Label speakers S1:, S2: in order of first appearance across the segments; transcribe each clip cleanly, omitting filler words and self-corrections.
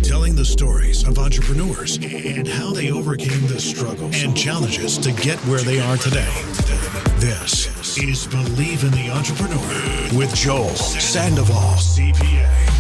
S1: Telling the stories of entrepreneurs and how they overcame the struggles and challenges to get where they are today. This is Believe in the Entrepreneur with Joel Sandoval, CPA.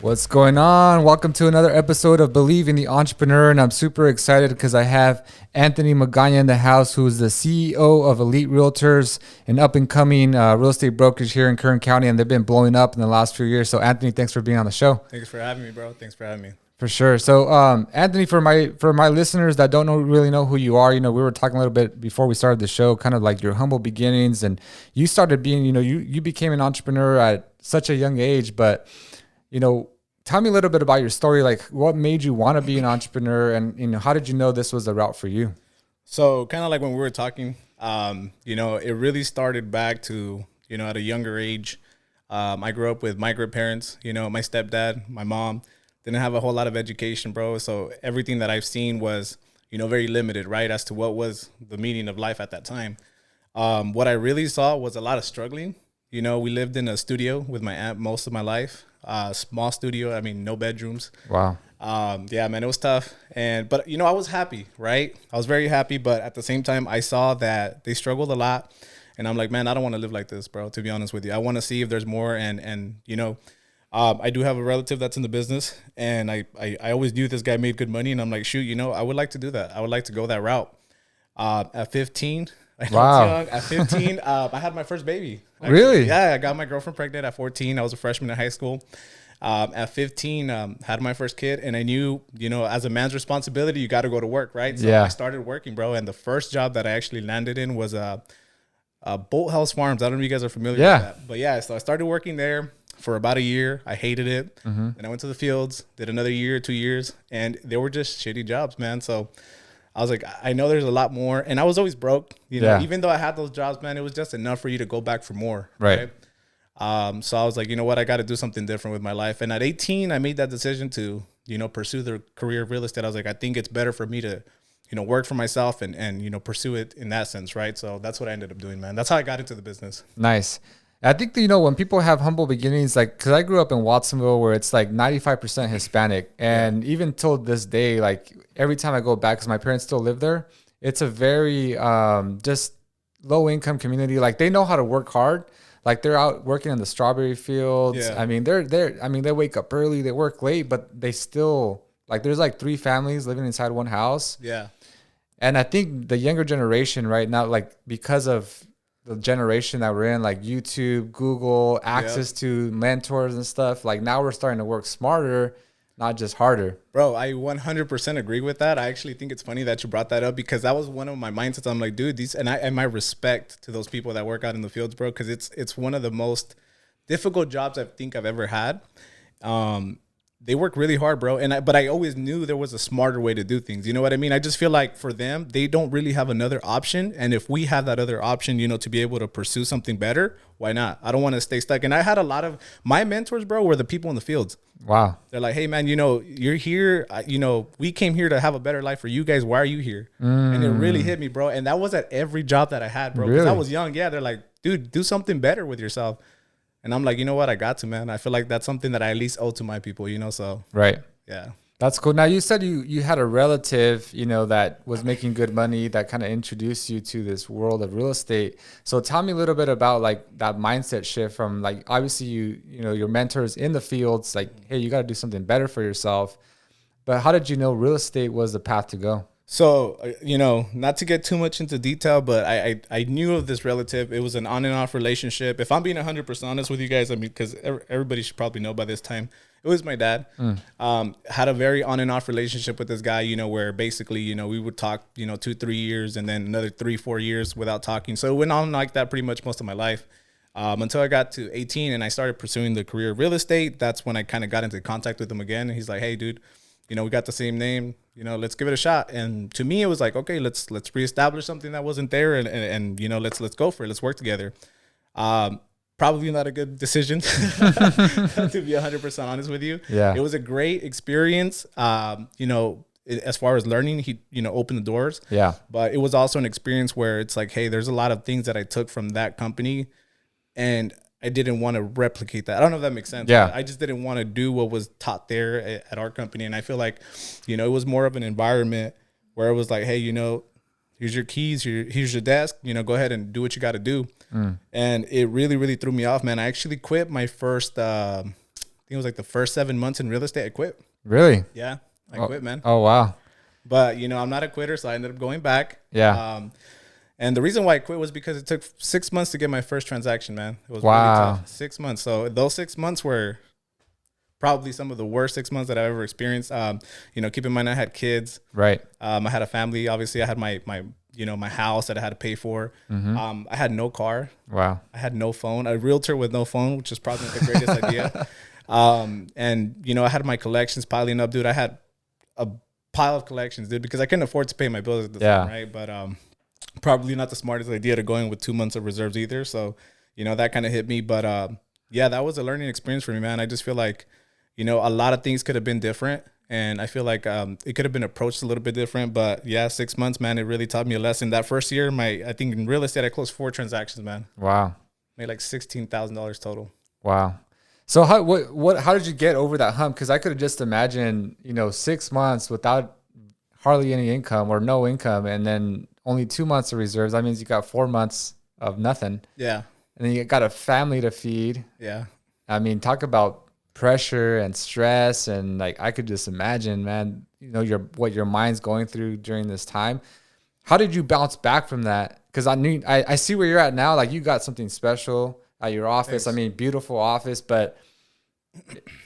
S2: What's going on? Welcome to another episode of Believe in the Entrepreneur, and I'm super excited because I have Anthony Magana in the house, who is the CEO of Elite Realtors, an up-and-coming real estate brokerage here in Kern County, and they've been blowing up in the last few years. So, Anthony, thanks for being on the show.
S3: Thanks for having me, bro. Thanks for having me.
S2: For sure. So, Anthony, for my listeners that don't really know who you are, we were talking a little bit before we started the show, kind of like your humble beginnings, and you started being, you became an entrepreneur at such a young age, but tell me a little bit about your story. Like, what made you want to be an entrepreneur, and how did you know this was the route for you?
S3: So, kind of like when we were talking, it really started back to at a younger age. I grew up with migrant parents. My stepdad, my mom didn't have a whole lot of education, bro. So everything that I've seen was very limited, right, as to what was the meaning of life at that time. What I really saw was a lot of struggling. We lived in a studio with my aunt most of my life. Small studio. No bedrooms.
S2: Wow.
S3: Yeah, man, it was tough. But I was happy, right? I was very happy. But at the same time, I saw that they struggled a lot. And I'm like, man, I don't want to live like this, bro, to be honest with you. I want to see if there's more. I do have a relative that's in the business. And I always knew this guy made good money. And I'm like, shoot, I would like to do that. I would like to go that route. At 15,
S2: wow.
S3: At 15, I had my first baby. Actually.
S2: Really?
S3: Yeah, I got my girlfriend pregnant at 14. I was a freshman in high school. At 15, had my first kid, and I knew, as a man's responsibility, you got to go to work, right? So
S2: yeah.
S3: I started working, bro. And the first job that I actually landed in was Bolt House Farms. I don't know if you guys are familiar with that. But yeah, so I started working there for about a year. I hated it. Mm-hmm. Then I went to the fields, did another year, 2 years, and they were just shitty jobs, man. So I was like, I know there's a lot more. And I was always broke, even though I had those jobs, man, it was just enough for you to go back for more.
S2: Right.
S3: So I was like, you know what, I got to do something different with my life. And at 18, I made that decision to, pursue the career of real estate. I was like, I think it's better for me to, work for myself and pursue it in that sense. Right. So that's what I ended up doing, man. That's how I got into the business.
S2: Nice. I think that, when people have humble beginnings, like, because I grew up in Watsonville, where it's like 95% Hispanic. And even till this day, like, every time I go back, because my parents still live there, it's a very just low income community. Like, they know how to work hard. Like, they're out working in the strawberry fields. Yeah. They wake up early, they work late, but they still, like, there's like 3 families living inside one house.
S3: Yeah.
S2: And I think the younger generation right now, like, because of the generation that we're in, like YouTube, Google, access to mentors and stuff, like, now we're starting to work smarter, not just harder.
S3: Bro, I 100% agree with that. I actually think it's funny that you brought that up, because that was one of my mindsets. I'm like, dude, and my respect to those people that work out in the fields, bro, because it's one of the most difficult jobs I think I've ever had. They work really hard, bro. But I always knew there was a smarter way to do things. You know what I mean? I just feel like for them, they don't really have another option. And if we have that other option, to be able to pursue something better, why not? I don't want to stay stuck. And I had a lot of my mentors, bro, were the people in the fields.
S2: Wow.
S3: They're like, hey, man, you're here. We came here to have a better life for you guys. Why are you here? And it really hit me, bro. And that was at every job that I had, bro. Because I was young. Yeah, they're like, dude, do something better with yourself. And I'm like, you know what? I got to, man. I feel like that's something that I at least owe to my people, so.
S2: Right.
S3: Yeah.
S2: That's cool. Now, you said you had a relative, that was making good money that kind of introduced you to this world of real estate. So tell me a little bit about, like, that mindset shift from, like, obviously your mentors in the fields, like, hey, you got to do something better for yourself. But how did you know real estate was the path to go?
S3: So, not to get too much into detail, but I knew of this relative. It was an on and off relationship. If I'm being 100% honest with you guys, because everybody should probably know by this time, it was my dad. Had a very on and off relationship with this guy, where basically, we would talk, 2-3 years and then another 3-4 years without talking. So it went on like that pretty much most of my life. Until I got to 18 and I started pursuing the career of real estate. That's when I kind of got into contact with him again. And he's like, hey, dude, we got the same name, let's give it a shot. And to me, it was like, okay, let's reestablish something that wasn't there. And let's go for it. Let's work together. Probably not a good decision, to be 100% honest with you.
S2: Yeah.
S3: It was a great experience. It as far as learning, he, opened the doors.
S2: Yeah.
S3: But it was also an experience where it's like, hey, there's a lot of things that I took from that company, and I didn't want to replicate that. I don't know if that makes sense.
S2: Yeah.
S3: I just didn't want to do what was taught there at our company. And I feel like, it was more of an environment where it was like, hey, here's your keys, here's your desk, go ahead and do what you got to do. And it really, really threw me off, man. I actually quit my first, I think it was like the first 7 months in real estate. I quit.
S2: Really?
S3: Yeah, I quit, man.
S2: Oh, wow.
S3: But, I'm not a quitter, so I ended up going back.
S2: Yeah.
S3: And the reason why I quit was because it took 6 months to get my first transaction, man. It was
S2: Wow.
S3: really tough. 6 months. So those 6 months were probably some of the worst 6 months that I've ever experienced. Keep in mind I had kids.
S2: Right.
S3: I had a family. Obviously, I had my house that I had to pay for. I had no car.
S2: Wow.
S3: I had no phone. A realtor with no phone, which is probably not the greatest idea. And I had my collections piling up, dude. I had a pile of collections, dude, because I couldn't afford to pay my bills at the time, right? But probably not the smartest idea to go in with 2 months of reserves either. So, that kind of hit me. But that was a learning experience for me, man. I just feel like, a lot of things could have been different. And I feel like it could have been approached a little bit different. But 6 months, man, it really taught me a lesson. That first year, I think in real estate, I closed 4 transactions, man.
S2: Wow.
S3: Made like $16,000 total.
S2: Wow. So how did you get over that hump? Because I could have just imagined, 6 months without hardly any income or no income, and then only 2 months of reserves. That means you got 4 months of nothing. Yeah. And then you got a family to feed. Yeah. I mean, talk about pressure and stress, and like I could just imagine, man, what your mind's going through during this time. How did you bounce back from that? Because I see where you're at now. Like you got something special at your office. Thanks. I mean, beautiful office. But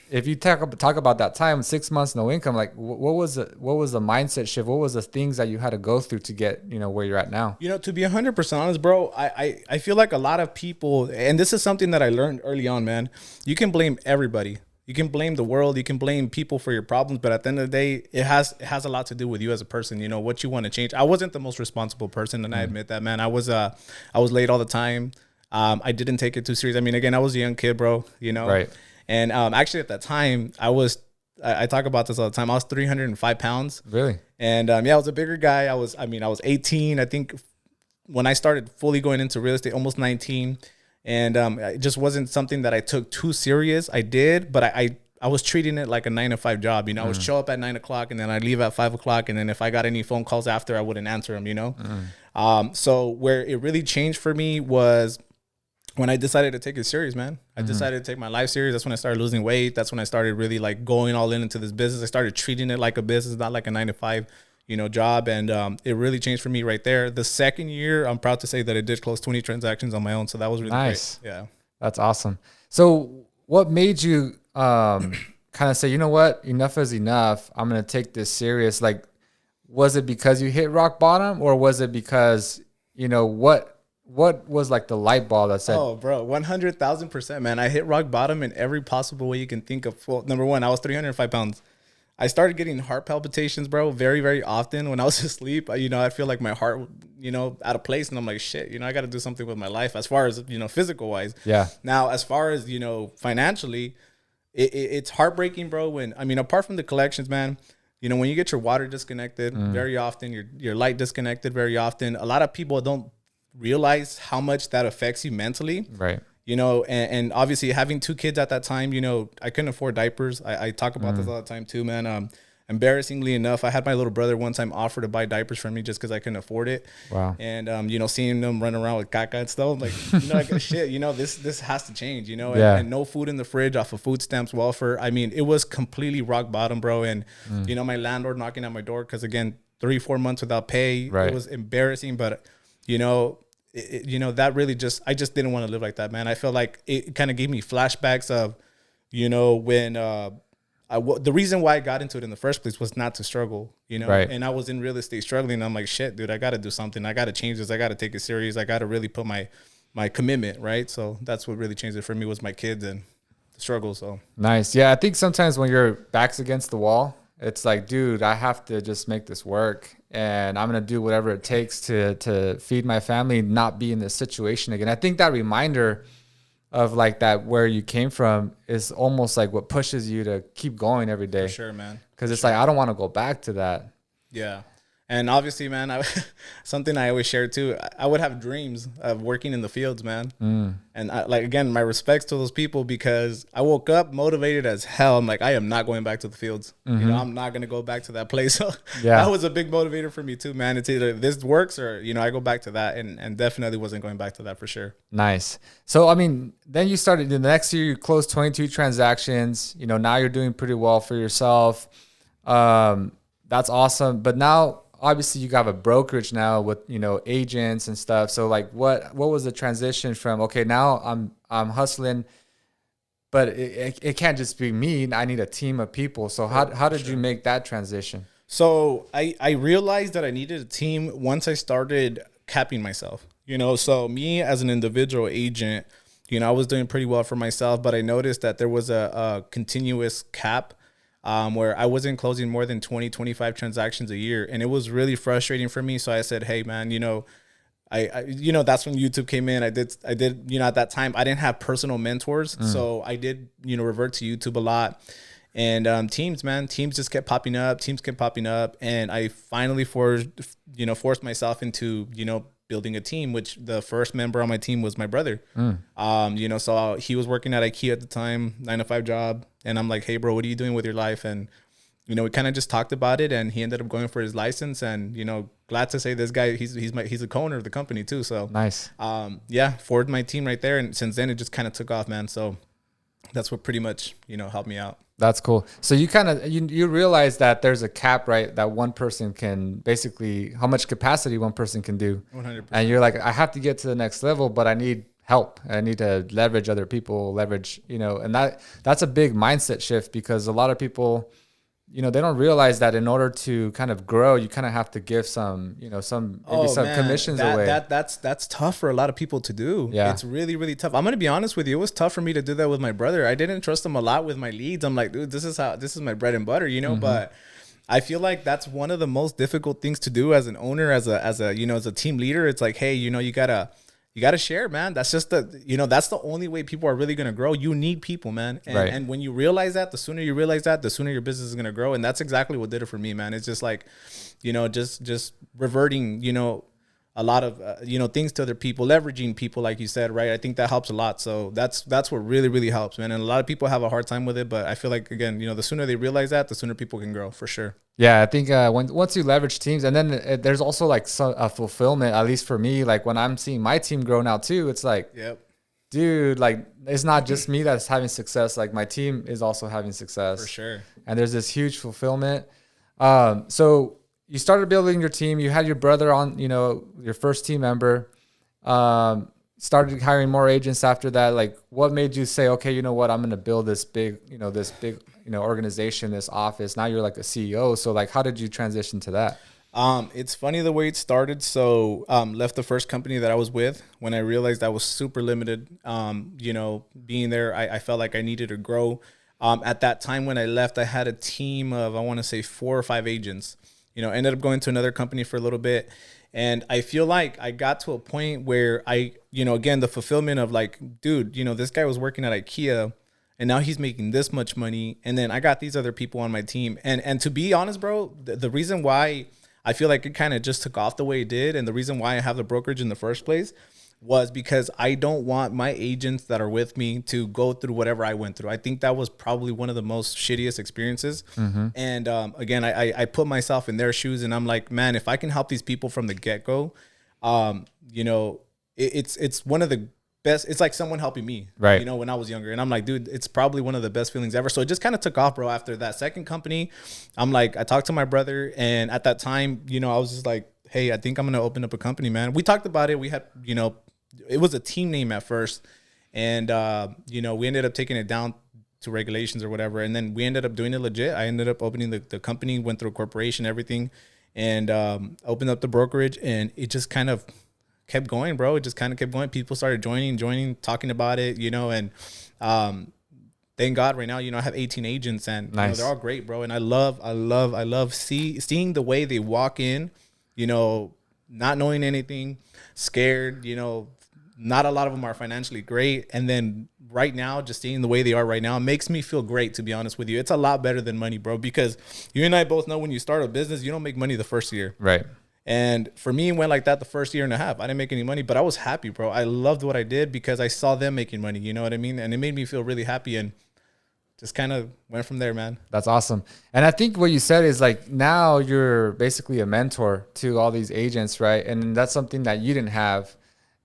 S2: if you talk about that time, 6 months no income, like what was the mindset shift? What was the things that you had to go through to get where you're at now?
S3: To be 100% honest, bro, I feel like a lot of people, and this is something that I learned early on, man. You can blame everybody. You can blame the world. You can blame people for your problems. But at the end of the day, it has a lot to do with you as a person. What you want to change. I wasn't the most responsible person, and I admit that, man. I was late all the time. I didn't take it too serious. I mean, again, I was a young kid, bro. Right. And actually, at that time, I talk about this all the time. I was 305 pounds.
S2: Really?
S3: And I was a bigger guy. I was 18. I think when I started fully going into real estate, almost 19. And it just wasn't something that I took too serious. I did, but I was treating it like a 9 to 5 job. I would show up at 9 o'clock and then I'd leave at 5 o'clock. And then if I got any phone calls after, I wouldn't answer them, So where it really changed for me was when I decided to take it serious, man. I decided to take my life serious. That's when I started losing weight. That's when I started really like going all into this business. I started treating it like a business, not like a 9 to 5, job. And it really changed for me right there. The second year, I'm proud to say that I did close 20 transactions on my own. So that was really nice. Great. Yeah.
S2: That's awesome. So what made you kind of say, you know what, enough is enough. I'm going to take this serious. Like, was it because you hit rock bottom, or was it because, what was like the light bulb that said,
S3: oh, bro, 100,000%, man. I hit rock bottom in every possible way you can think of. Well, number one, I was 305 pounds. I started getting heart palpitations, bro, very, very often when I was asleep. I feel like my heart, out of place. And I'm like, shit, I got to do something with my life as far as, physical wise. Yeah. Now, as far as, financially, it's heartbreaking, bro. Apart from the collections, man, when you get your water disconnected very often, your light disconnected very often, a lot of people don't realize how much that affects you mentally. Right. And obviously having 2 kids at that time, I couldn't afford diapers. I talk about this all the time too, man. Embarrassingly enough, I had my little brother one time offer to buy diapers for me just because I couldn't afford it. Wow. And, seeing them run around with caca and stuff, like, like shit, this has to change, and no food in the fridge off of food stamps, welfare. It was completely rock bottom, bro. And, my landlord knocking at my door because, again, 3-4 months without pay. Right. It was embarrassing, but, that really I just didn't want to live like that, man. I felt like it kind of gave me flashbacks of, when the reason why I got into it in the first place was not to struggle, right. And I was in real estate struggling. And I'm like, shit, dude, I got to do something. I got to change this. I got to take it serious. I got to really put my commitment, right? So that's what really changed it for me was my kids and the struggle. So
S2: nice. Yeah, I think sometimes when your back's against the wall, it's like, dude, I have to just make this work, and I'm going to do whatever it takes to feed my family, not be in this situation again. I think that reminder of like that, where you came from, is almost like what pushes you to keep going every day.
S3: For sure, man.
S2: Because it's like, I don't want to go back to that.
S3: Yeah. And obviously, man, something I always share too, I would have dreams of working in the fields, man. And again, my respects to those people, because I woke up motivated as hell. I'm like, I am not going back to the fields. You know, I'm not going to go back to that place. So that was a big motivator for me too, man. It's either this works or, you know, I go back to that, and definitely wasn't going back to that for sure.
S2: Nice. So, I mean, then you started the next year, you closed 22 transactions. You know, now you're doing pretty well for yourself. That's awesome. But now, obviously, you have a brokerage now with, you know, agents and stuff. So like, what was the transition from, okay, now I'm hustling, but it can't just be me. I need a team of people. So how did you make that transition?
S3: So I realized that I needed a team once I started capping myself, you know. So me as an individual agent, you know, I was doing pretty well for myself, but I noticed that there was a continuous cap where I wasn't closing more than 20, 25 transactions a year. And it was really frustrating for me. So I said, hey, man, you know, I you know, that's when YouTube came in. I did, you know, at that time, I didn't have personal mentors. So I did, you know, revert to YouTube a lot. And teams just kept popping up. And I finally forced myself into, you know, building a team, which the first member on my team was my brother. You know, so he was working at IKEA at the time, 9-to-5 job. And I'm like, hey, bro, what are you doing with your life? And, you know, we kind of just talked about it, and he ended up going for his license. And, you know, glad to say this guy, he's a co-owner of the company too. So
S2: nice.
S3: Forward my team right there. And since then it just kind of took off, man. So that's what pretty much, you know, helped me out.
S2: That's cool. So you kind of, you realize that there's a cap, right? That one person can basically, how much capacity one person can do.
S3: 100%.
S2: And you're like, I have to get to the next level, but I need help. I need to leverage other people, you know, and that's a big mindset shift, because a lot of people, you know, they don't realize that in order to kind of grow, you kind of have to give some, you know, some commissions away.
S3: That's tough for a lot of people to do.
S2: Yeah.
S3: It's really, really tough. I'm going to be honest with you. It was tough for me to do that with my brother. I didn't trust him a lot with my leads. I'm like, dude, this is my bread and butter, you know, but I feel like that's one of the most difficult things to do as an owner, as a, you know, as a team leader. It's like, hey, you know, you gotta share, man. That's just that's the only way people are really going to grow. You need people, man. And when you realize that, the sooner you realize that, the sooner your business is going to grow. And that's exactly what did it for me, man. It's just like, you know, just reverting, you know, a lot of, you know, things to other people, leveraging people, like you said, right? I think that helps a lot. So that's what really, really helps, man. And a lot of people have a hard time with it, but I feel like, again, you know, the sooner they realize that, the sooner people can grow, for sure.
S2: Yeah, I think once you leverage teams, and then there's also like a fulfillment, at least for me, like when I'm seeing my team grow now too, it's like,
S3: yep,
S2: dude, like it's not just me that's having success, like my team is also having success.
S3: For sure.
S2: And there's this huge fulfillment. So you started building your team, you had your brother on, you know, your first team member, started hiring more agents after that. Like what made you say, okay, you know what, I'm going to build this big, organization, this office. Now you're like a CEO. So like, how did you transition to that?
S3: It's funny the way it started. So, left the first company that I was with when I realized I was super limited. Being there, I felt like I needed to grow. At that time when I left, I had a team of, I want to say 4 or 5 agents, ended up going to another company for a little bit. And I feel like I got to a point where again, the fulfillment of like, dude, this guy was working at IKEA and now he's making this much money. And then I got these other people on my team. And to be honest, bro, the reason why I feel like it kind of just took off the way it did, and the reason why I have the brokerage in the first place, was because I don't want my agents that are with me to go through whatever I went through. I think that was probably one of the most shittiest experiences. Mm-hmm. And again, I put myself in their shoes, and I'm like, man, if I can help these people from the get-go, it's one of the best. It's like someone helping me,
S2: right?
S3: When I was younger. And I'm like, dude, it's probably one of the best feelings ever. So it just kind of took off, bro. After that second company, I'm like, I talked to my brother, and at that time, I was just like, hey, I think I'm going to open up a company, man. We talked about it. We had, it was a team name at first, and we ended up taking it down to regulations or whatever, and then we ended up doing it legit. I ended up opening the company, went through a corporation, everything, and opened up the brokerage, and it just kind of kept going, bro. It just kind of kept going. People started joining, talking about it, and thank God right now, I have 18 agents, and
S2: nice.
S3: They're all great, bro. And I love seeing the way they walk in, not knowing anything, scared, Not a lot of them are financially great. And then right now, just seeing the way they are right now, it makes me feel great, to be honest with you. It's a lot better than money, bro, because you and I both know when you start a business, you don't make money the first year.
S2: Right.
S3: And for me, it went like that the first year and a half. I didn't make any money, but I was happy, bro. I loved what I did because I saw them making money. You know what I mean? And it made me feel really happy, and just kind of went from there, man.
S2: That's awesome. And I think what you said is like, now you're basically a mentor to all these agents, right? And that's something that you didn't have.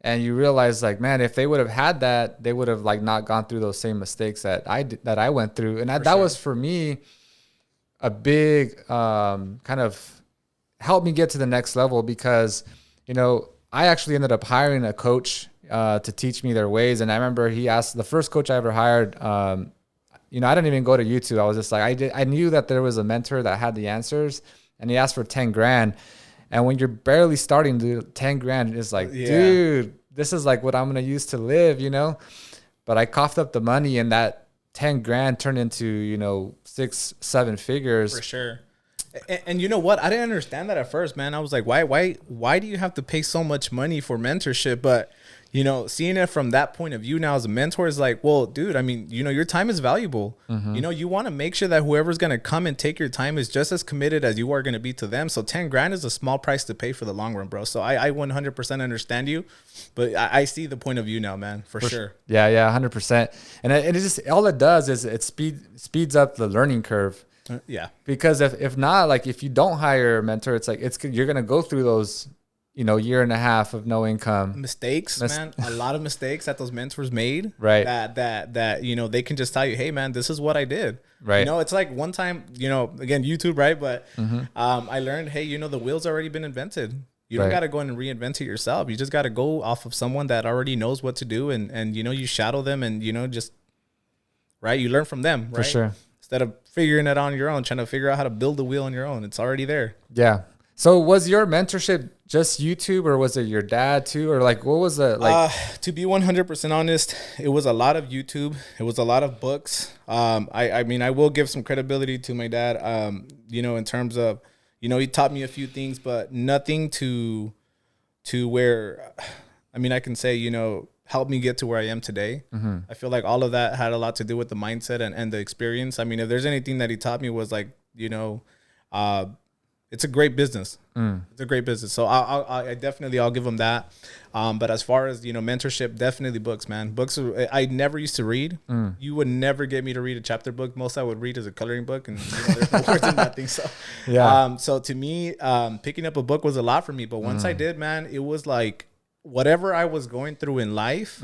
S2: And you realize like, man, if they would have had that, they would have like not gone through those same mistakes that I went through. And that was for me a big kind of helped me get to the next level, because, you know, I actually ended up hiring a coach to teach me their ways. And I remember he asked, the first coach I ever hired, you know, I didn't even go to YouTube. I was just like, I knew that there was a mentor that had the answers, and he asked for 10 grand. And when you're barely starting, dude, 10 grand is like, dude, this is like what I'm going to use to live, you know? But I coughed up the money, and that 10 grand turned into, you know, 6-7 figures.
S3: For sure. And you know what? I didn't understand that at first, man. I was like, why do you have to pay so much money for mentorship? But, you know, seeing it from that point of view now as a mentor is like, well, dude, I mean, you know, your time is valuable. You know, you want to make sure that whoever's going to come and take your time is just as committed as you are going to be to them. So 10 grand is a small price to pay for the long run, bro. So I 100% understand you, but I see the point of view now, man, for sure.
S2: Yeah, 100%. And it just, all it does is it speeds up the learning curve.
S3: Yeah.
S2: Because if not, like if you don't hire a mentor, it's like, you're going to go through those, you know, year and a half of no income.
S3: Mistakes, man. A lot of mistakes that those mentors made.
S2: Right.
S3: That, you know, they can just tell you, hey, man, this is what I did.
S2: Right.
S3: You know, it's like one time, you know, again, YouTube, right? But I learned, hey, you know, the wheel's already been invented. You don't got to go in and reinvent it yourself. You just got to go off of someone that already knows what to do. And, you know, you shadow them and, you know, just, right? You learn from them, right?
S2: For sure.
S3: Instead of figuring it on your own, trying to figure out how to build the wheel on your own. It's already there.
S2: Yeah. So was your mentorship just YouTube, or was it your dad too? Or like, what was it like?
S3: To be 100% honest, it was a lot of YouTube. It was a lot of books. I mean, I will give some credibility to my dad, you know, in terms of, you know, he taught me a few things, but nothing to where, I mean, I can say, you know, helped me get to where I am today. I feel like all of that had a lot to do with the mindset and the experience. I mean, if there's anything that he taught me was like, you know, it's a great business. It's a great business. So I definitely, I'll give him that. But as far as, you know, mentorship, definitely books, man. Books, I never used to read. You would never get me to read a chapter book. Most I would read is a coloring book, and, you know, there's no words in that thing. So, so to me, picking up a book was a lot for me. But once I did, man, it was like whatever I was going through in life,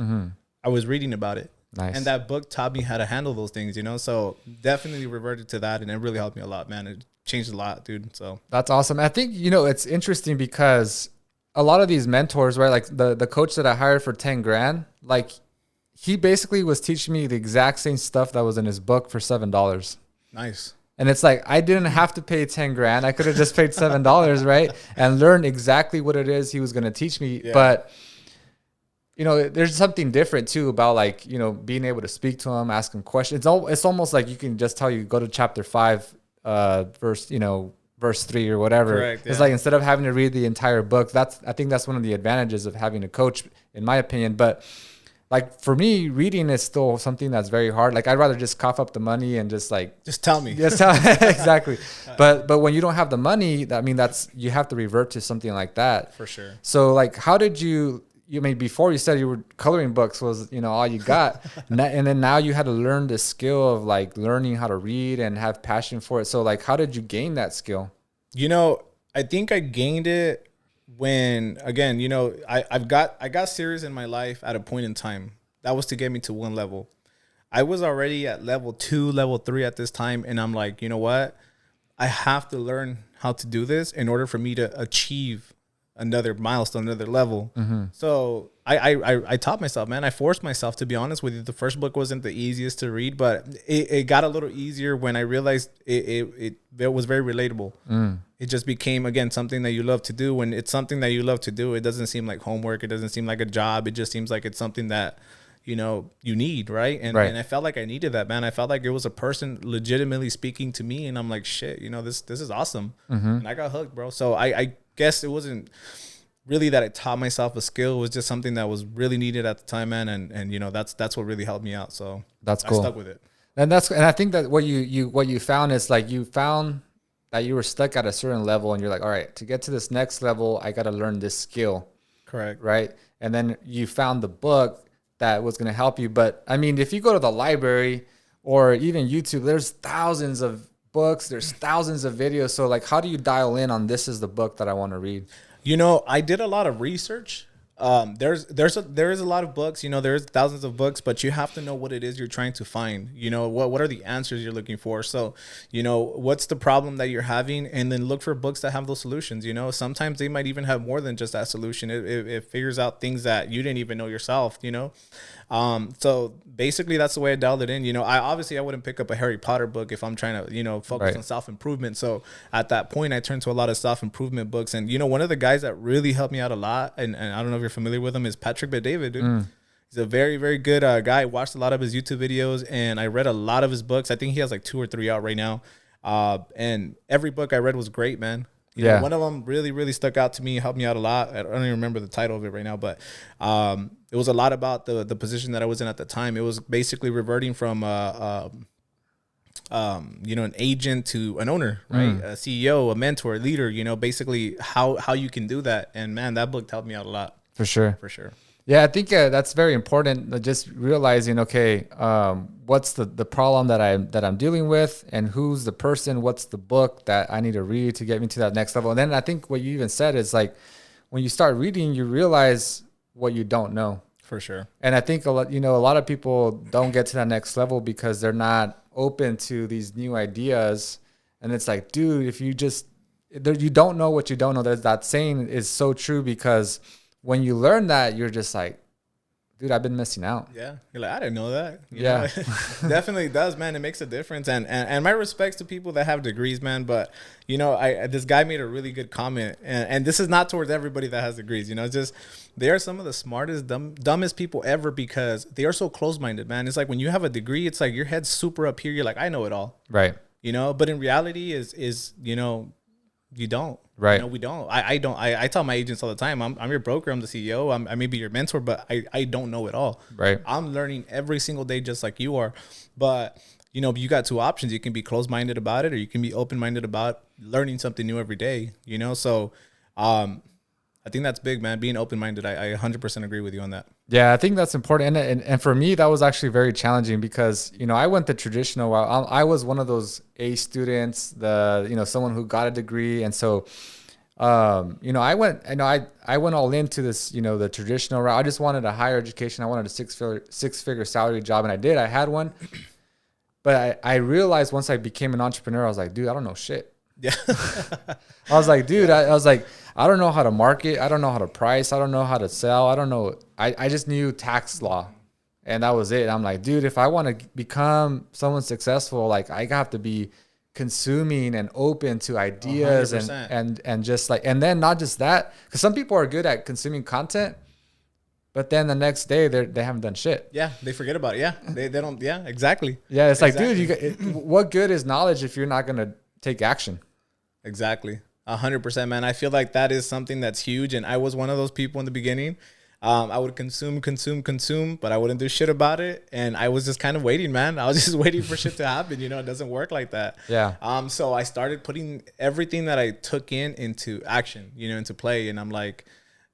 S3: I was reading about it.
S2: Nice.
S3: And that book taught me how to handle those things, you know? So definitely reverted to that, and it really helped me a lot, man. It changed a lot, dude. So
S2: that's awesome. I think, you know, it's interesting because a lot of these mentors, right? Like the coach that I hired for 10 grand, like he basically was teaching me the exact same stuff that was in his book for $7.
S3: Nice.
S2: And it's like, I didn't have to pay 10 grand. I could have just paid $7, right? And learned exactly what it is he was going to teach me. Yeah. But, you know, there's something different too about like, you know, being able to speak to him, ask him questions. It's almost like you can just tell you, go to chapter 5, verse 3 or whatever. Correct, yeah. It's like, instead of having to read the entire book, I think that's one of the advantages of having a coach, in my opinion. But like for me, reading is still something that's very hard. Like I'd rather just cough up the money and just
S3: tell me.
S2: Exactly. But when you don't have the money, I mean, you have to revert to something like that.
S3: For sure.
S2: So like, how did you mean, before you said you were coloring books was, you know, all you got. And then now you had to learn the skill of like learning how to read and have passion for it. So like, how did you gain that skill?
S3: You know, I think I gained it when, again, you know, I got serious in my life at a point in time. That was to get me to one level. I was already at level 2, level 3 at this time. And I'm like, you know what? I have to learn how to do this in order for me to achieve another milestone, another level. So I taught myself, man. I forced myself, to be honest with you. The first book wasn't the easiest to read, but it got a little easier when I realized it was very relatable. It just became, again, something that you love to do. When it's something that you love to do, it doesn't seem like homework. It doesn't seem like a job. It just seems like it's something that, you know, you need, right? And I felt like I needed that, man. I felt like it was a person legitimately speaking to me, and I'm like, shit, you know, this is awesome. And I got hooked, bro. So I guess it wasn't, really that I taught myself a skill. It was just something that was really needed at the time, man. And you know, that's what really helped me out. So
S2: That's cool.
S3: I stuck with it.
S2: And I think that what you found is like you found that you were stuck at a certain level and you're like, all right, to get to this next level, I got to learn this skill.
S3: Correct.
S2: Right. And then you found the book that was going to help you. But I mean, if you go to the library or even YouTube, there's thousands of books, there's thousands of videos. So like, how do you dial in on this is the book that I want to read?
S3: You know, I did a lot of research. There is a lot of books, you know, there's thousands of books, but you have to know what it is you're trying to find. You know, what are the answers you're looking for? So, you know, what's the problem that you're having, and then look for books that have those solutions. You know, sometimes they might even have more than just that solution. It figures out things that you didn't even know yourself, you know. So basically that's the way I dialed it in. You know, I wouldn't pick up a Harry Potter book if I'm trying to, you know, focus on self-improvement. So at that point I turned to a lot of self-improvement books. And, you know, one of the guys that really helped me out a lot, and I don't know if you're familiar with him, is Patrick Bet-David, dude. He's a very, very good guy. I watched a lot of his YouTube videos and I read a lot of his books. I think he has like 2 or 3 out right now. And every book I read was great, man. You know, one of them really, really stuck out to me, helped me out a lot. I don't even remember the title of it right now, but it was a lot about the position that I was in at the time. It was basically reverting from, you know, an agent to an owner, right? A CEO, a mentor, a leader, you know, basically how you can do that. And man, that book helped me out a lot.
S2: For sure.
S3: For sure.
S2: Yeah, I think that's very important. Just realizing, okay, what's the problem that I'm dealing with, and who's the person? What's the book that I need to read to get me to that next level? And then I think what you even said is like, when you start reading, you realize what you don't know.
S3: For sure.
S2: And I think a lot of people don't get to that next level because they're not open to these new ideas. And it's like, dude, if you don't know what you don't know. That saying is so true, because when you learn that, you're just like, dude, I've been missing out.
S3: Yeah. You're like, I didn't know that. You
S2: know?
S3: Definitely does, man. It makes a difference. And my respects to people that have degrees, man. But, you know, this guy made a really good comment. And this is not towards everybody that has degrees. You know, it's just, they are some of the smartest, dumbest people ever, because they are so close-minded, man. It's like when you have a degree, it's like your head's super up here. You're like, I know it all.
S2: Right.
S3: You know, but in reality is you know, you don't.
S2: Right.
S3: You know, we don't. I don't. I tell my agents all the time, I'm your broker, I'm the CEO, I may be your mentor, but I don't know it all.
S2: Right.
S3: I'm learning every single day just like you are. But, you know, you got 2 options. You can be closed-minded about it, or you can be open-minded about learning something new every day, you know? So I think that's big, man. Being open-minded. I 100% agree with you on that.
S2: Yeah, I think that's important. And for me, that was actually very challenging because, you know, I went the traditional route. I was one of those A students, someone who got a degree. And so, you know, I went all into this, you know, the traditional route. I just wanted a higher education. I wanted a six-figure salary job. And I did. I had one. But I realized once I became an entrepreneur, I was like, dude, I don't know shit.
S3: Yeah.
S2: I was like, dude, I was like, I don't know how to market. I don't know how to price. I don't know how to sell. I don't know. I just knew tax law, and that was it. I'm like, dude, if I want to become someone successful, like I have to be consuming and open to ideas
S3: 100%.
S2: and just like, and then not just that, because some people are good at consuming content, but then the next day they haven't done shit.
S3: Yeah, they forget about it. Yeah, they don't. Yeah, exactly.
S2: Yeah, it's
S3: exactly.
S2: Like, dude, what good is knowledge if you're not gonna take action?
S3: Exactly. 100%, man. I feel like that is something that's huge. And I was one of those people in the beginning. I would consume, but I wouldn't do shit about it. And I was just kind of waiting, man. I was just waiting for shit to happen. You know, it doesn't work like that.
S2: Yeah.
S3: So I started putting everything that I took into action, you know, into play. And I'm like,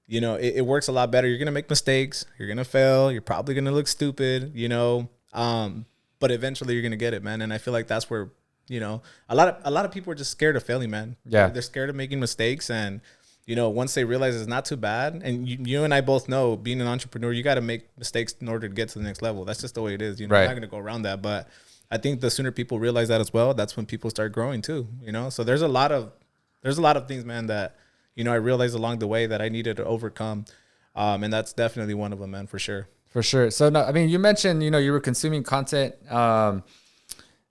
S3: you know, it works a lot better. You're going to make mistakes. You're going to fail. You're probably going to look stupid, you know. But eventually you're going to get it, man. And I feel like that's where, you know, a lot of people are just scared of failing, man.
S2: Yeah.
S3: They're scared of making mistakes. And, you know, once they realize it's not too bad, and you and I both know, being an entrepreneur, you got to make mistakes in order to get to the next level. That's just the way it is. You know,
S2: right.
S3: You're not going to go around that. But I think the sooner people realize that as well, that's when people start growing too, you know? So there's a lot of things, man, that, you know, I realized along the way that I needed to overcome. And that's definitely one of them, man, for sure.
S2: For sure. So, no, I mean, you mentioned, you know, you were consuming content.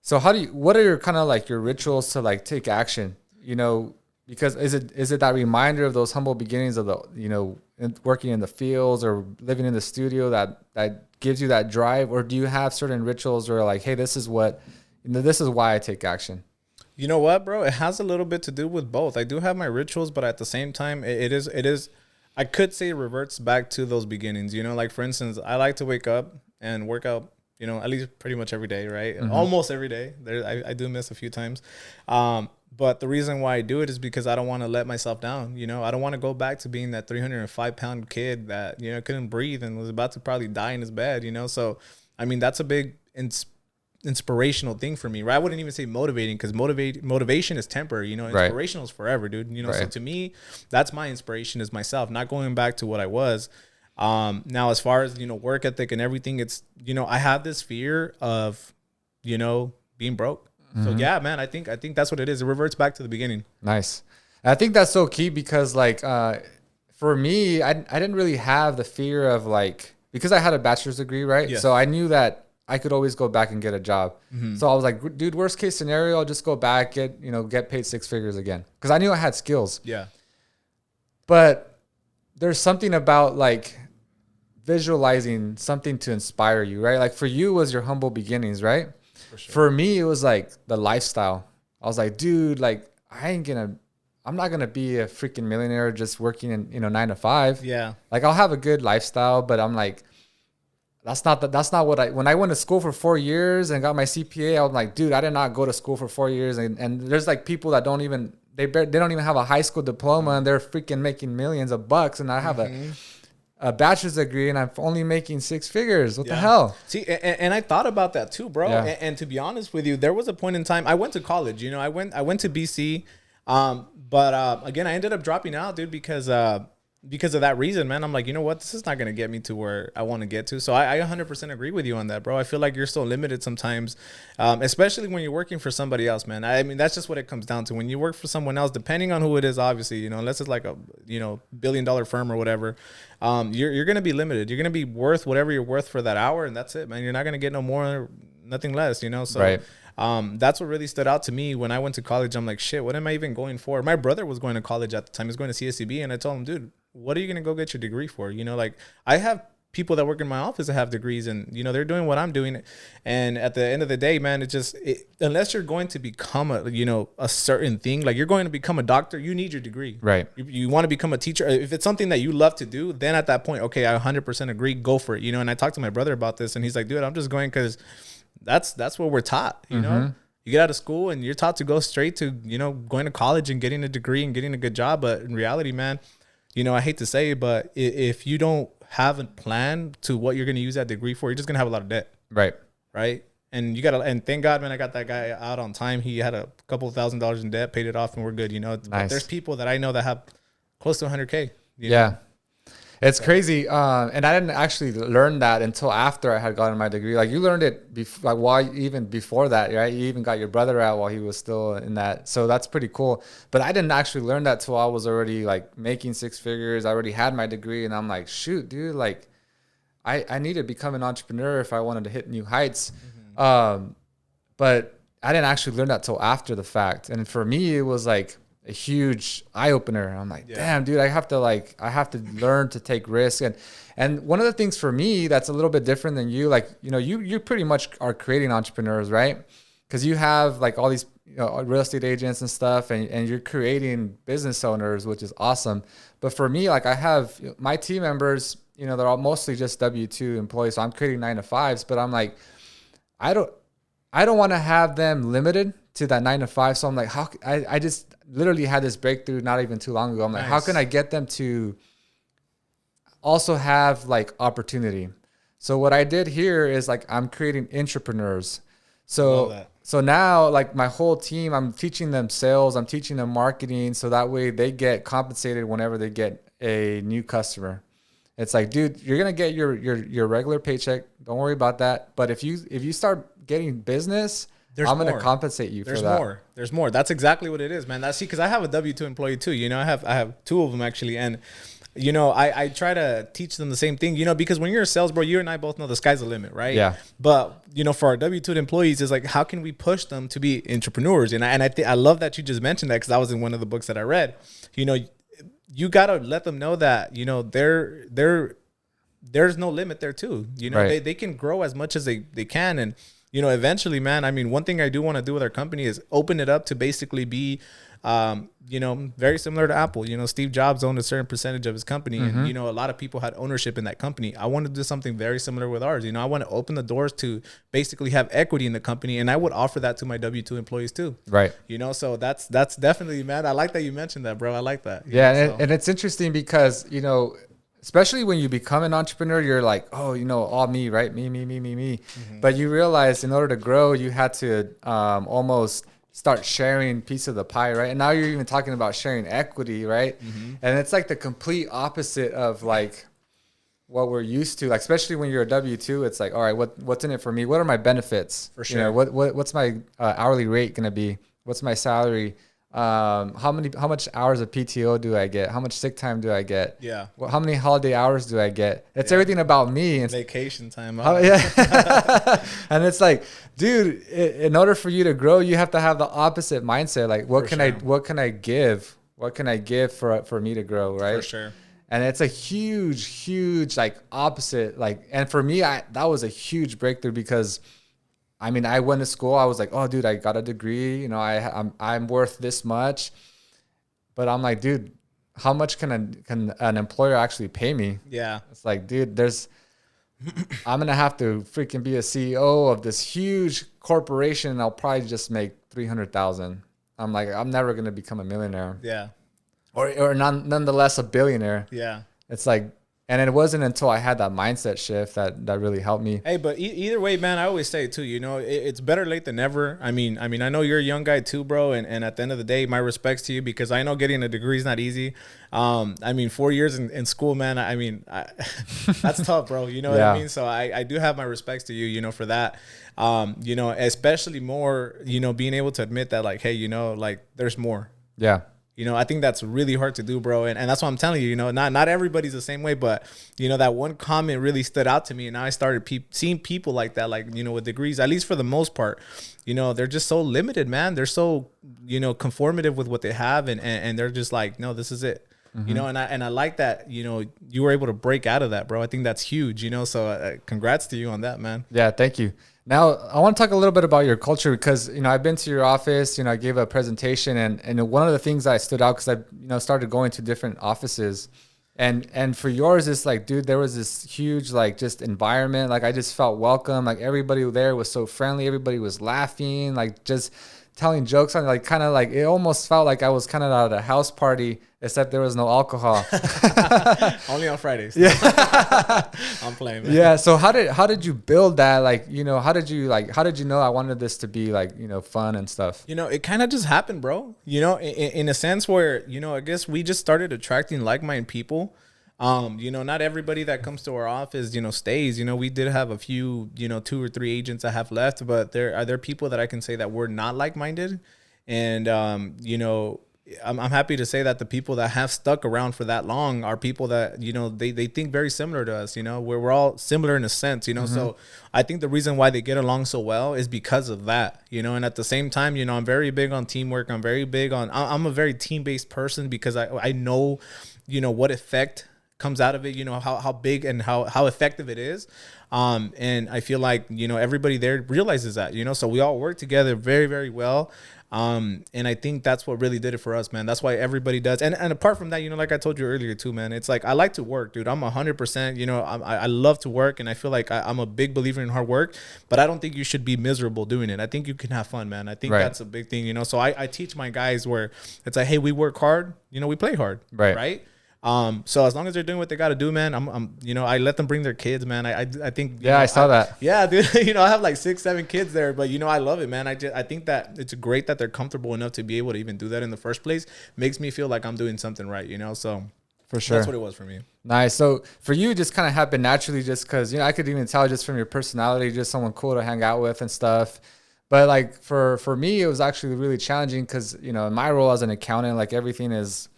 S2: So what are your kind of like your rituals to like take action, you know, because is it that reminder of those humble beginnings of the, you know, working in the fields or living in the studio that gives you that drive, or do you have certain rituals where like, hey, this is why I take action?
S3: You know what, bro? It has a little bit to do with both. I do have my rituals, but at the same time, it is I could say it reverts back to those beginnings, you know, like for instance, I like to wake up and work out, you know, at least pretty much every day, right? Almost every day. I do miss a few times. But the reason why I do it is because I don't want to let myself down. You know, I don't want to go back to being that 305-pound kid that, you know, couldn't breathe and was about to probably die in his bed, you know? So, I mean, that's a big inspirational thing for me, right? I wouldn't even say motivating, because motivation is temporary, you know, inspirational is forever, dude. You know, so to me, that's my inspiration, is myself, not going back to what I was. Now, as far as, you know, work ethic and everything, it's, you know, I have this fear of, you know, being broke. So yeah, man, I think that's what it is. It reverts back to the beginning.
S2: Nice. I think that's so key, because like, for me, I didn't really have the fear of like, because I had a bachelor's degree, right?
S3: Yes.
S2: So I knew that I could always go back and get a job. So I was like, dude, worst case scenario, I'll just go back, get paid 6 figures again. Cause I knew I had skills. Yeah. But there's something about like visualizing something to inspire you, right? Like for you, it was your humble beginnings, right? For me, it was like the lifestyle. I was like, dude, like I'm not gonna be a freaking millionaire just working in, 9 to 5. Yeah. Like I'll have a good lifestyle, but I'm like, that's not what when I went to school for 4 years and got my CPA, I was like, dude, I did not go to school for 4 years. And there's like people that don't even have a high school diploma and they're freaking making millions of bucks. And I have a bachelor's degree and I'm only making 6 figures. What the hell?
S3: See, and I thought about that too, bro. Yeah. And to be honest with you, there was a point in time I went to college. You know, I went to BC, but again, I ended up dropping out, dude, because of that reason, man. I'm like, you know what? This is not gonna get me to where I want to get to. So I 100% agree with you on that, bro. I feel like you're so limited sometimes, especially when you're working for somebody else, man. I mean, that's just what it comes down to. When you work for someone else, depending on who it is, obviously, you know, unless it's like a billion-dollar firm or whatever, you're gonna be limited. You're gonna be worth whatever you're worth for that hour, and that's it, man. You're not gonna get no more, nothing less, you know. So. Right. That's what really stood out to me when I went to college. I'm like, shit, what am I even going for? My brother was going to college at the time. He was going to CSCB, and I told him, dude, what are you going to go get your degree for? You know, like I have people that work in my office that have degrees, and, you know, they're doing what I'm doing. And at the end of the day, man, unless you're going to become a certain thing, like you're going to become a doctor, you need your degree. Right. You want to become a teacher. If it's something that you love to do, then at that point, okay, I 100% agree. Go for it. You know, and I talked to my brother about this, and he's like, dude, I'm just going because that's what we're taught, you know. You get out of school and you're taught to go straight to, you know, going to college and getting a degree and getting a good job. But in reality, man, you know, I hate to say it, but if you don't have a plan to what you're going to use that degree for, you're just going to have a lot of debt. Right. Right. And and thank God, man, I got that guy out on time. He had a couple of $1,000s in debt, paid it off, and we're good, you know. Nice. But there's people that I know that have close to 100K. You know?
S2: It's crazy, and I didn't actually learn that until after I had gotten my degree. Like you learned it even before that, right? You even got your brother out while he was still in that, so that's pretty cool. But I didn't actually learn that till I was already like making 6 figures. I already had my degree, and I'm like, shoot, dude, like I need to become an entrepreneur if I wanted to hit new heights. But I didn't actually learn that till after the fact, and for me, it was like a huge eye opener. I'm like, damn, dude, I have to learn to take risks. And one of the things for me that's a little bit different than you, like, you know, you pretty much are creating entrepreneurs, right? Because you have like all these, you know, real estate agents and stuff, and you're creating business owners, which is awesome. But for me, like I have my team members, you know, they're all mostly just W-2 employees. So I'm creating 9 to 5s, but I'm like, I don't want to have them limited to that 9 to 5. So I'm like, I just literally had this breakthrough not even too long ago. I'm like, how can I get them to also have like opportunity? So what I did here is like, I'm creating entrepreneurs. So now like my whole team, I'm teaching them sales, I'm teaching them marketing. So that way they get compensated whenever they get a new customer. It's like, dude, you're going to get your regular paycheck. Don't worry about that. But if you start getting business, I'm going to compensate you for that.
S3: There's more. That's exactly what it is, man. Because I have a W-2 employee too. You know, I have 2 of them actually. And, you know, I try to teach them the same thing, you know, because when you're a sales bro, you and I both know the sky's the limit, right? Yeah. But, you know, for our W-2 employees, it's like, how can we push them to be entrepreneurs? And I love that you just mentioned that, because that was in one of the books that I read. You know, you got to let them know that, you know, there's no limit there too. You know, they can grow as much as they can. And, you know, eventually, man, I mean, one thing I do want to do with our company is open it up to basically be You know, very similar to Apple. You know, Steve Jobs owned a certain percentage of his company, and you know, a lot of people had ownership in that company. I want to do something very similar with ours. You know, I want to open the doors to basically have equity in the company, and I would offer that to my W-2 employees too.
S2: Right.
S3: You know, so that's definitely, man. I like that you mentioned that, bro. I like that.
S2: Yeah,
S3: know,
S2: and it's interesting because, you know, especially when you become an entrepreneur, you're like, oh, you know, all me, right? Me. But you realize in order to grow, you had to almost start sharing piece of the pie, right? And now you're even talking about sharing equity, right? And it's like the complete opposite of like what we're used to, like especially when you're a W-2. It's like, all right, what's in it for me? What are my benefits?
S3: For sure.
S2: You know, what's my hourly rate gonna be? What's my salary? How much hours of PTO do I get? How much sick time do I get?
S3: Yeah.
S2: How many holiday hours do I get? It's everything about me. And
S3: vacation time.
S2: yeah. And it's like, dude, in order for you to grow, you have to have the opposite mindset. Like, what can I give? What can I give for me to grow? Right.
S3: For sure.
S2: And it's a huge like opposite. Like, and for me, that was a huge breakthrough because I mean, I went to school. I was like, oh, dude, I got a degree. You know, I'm worth this much. But I'm like, dude, how much can an employer actually pay me?
S3: Yeah.
S2: It's like, dude, I'm going to have to freaking be a CEO of this huge corporation. And I'll probably just make $300,000. I'm like, I'm never going to become a millionaire.
S3: Yeah.
S2: Or nonetheless a billionaire.
S3: Yeah.
S2: It's like, and it wasn't until I had that mindset shift that really helped me.
S3: Hey, but either way, man, I always say too, you know, it's better late than never. I mean, I know you're a young guy too, bro. And at the end of the day, my respects to you because I know getting a degree is not easy. I mean, 4 years in school, man, that's tough, bro. You know what I mean? So I do have my respects to you, you know, for that. You know, especially more, you know, being able to admit that like, hey, you know, like there's more.
S2: Yeah.
S3: You know, I think that's really hard to do, bro. And that's what I'm telling you, you know, not everybody's the same way, but, you know, that one comment really stood out to me. And now I started seeing people like that, like, you know, with degrees, at least for the most part, you know, they're just so limited, man. They're so, you know, conformative with what they have. And they're just like, no, this is it. You know, and I like that, you know, you were able to break out of that, bro. I think that's huge, you know, so congrats to you on that, man.
S2: Yeah, thank you. Now, I want to talk a little bit about your culture because, you know, I've been to your office, you know, I gave a presentation and one of the things that stood out because I, you know, started going to different offices and for yours, it's like, dude, there was this huge, like just environment. Like I just felt welcome. Like everybody there was so friendly. Everybody was laughing, like just telling jokes on like kind of like it almost felt like I was kind of at a house party, except there was no alcohol.
S3: Only on Fridays.
S2: Yeah.
S3: I'm playing, man.
S2: Yeah. So how did you build that? Like, you know, how did you know I wanted this to be like, you know, fun and stuff?
S3: You know, it kind of just happened, bro. You know, in a sense where, you know, I guess we just started attracting like-minded people. You know, not everybody that comes to our office, you know, stays. You know, we did have a few, you know, 2 or 3 agents that have left, but there are people that I can say that were not like-minded. And, you know, I'm happy to say that the people that have stuck around for that long are people that, you know, they think very similar to us, you know, where we're all similar in a sense, you know. So I think the reason why they get along so well is because of that, you know. And at the same time, you know, I'm very big on teamwork. I'm very big on, I'm a very team-based person because I know, you know, what effect comes out of it, you know, how big and how effective it is. And I feel like, you know, everybody there realizes that, you know, so we all work together very, very well. And I think that's what really did it for us, man. That's why everybody does. And apart from that, you know, like I told you earlier too, man, it's like, I like to work, dude. I'm 100%, you know, I love to work. And I feel like I'm a big believer in hard work, but I don't think you should be miserable doing it. I think you can have fun, man. I think that's a big thing, you know? So I teach my guys where it's like, hey, we work hard, you know, we play hard. Right. So as long as they're doing what they got to do, man, I'm, you know, I let them bring their kids, man. I think,
S2: yeah, I saw that.
S3: Yeah, dude, you know, I have like 6, 7 kids there, but you know, I love it, man. I think that it's great that they're comfortable enough to be able to even do that in the first place. Makes me feel like I'm doing something right, you know? So
S2: for sure.
S3: That's what it was for me.
S2: Nice. So for you, it just kind of happened naturally just because, you know, I could even tell just from your personality, just someone cool to hang out with and stuff. But like for me, it was actually really challenging because, you know, in my role as an accountant, like everything is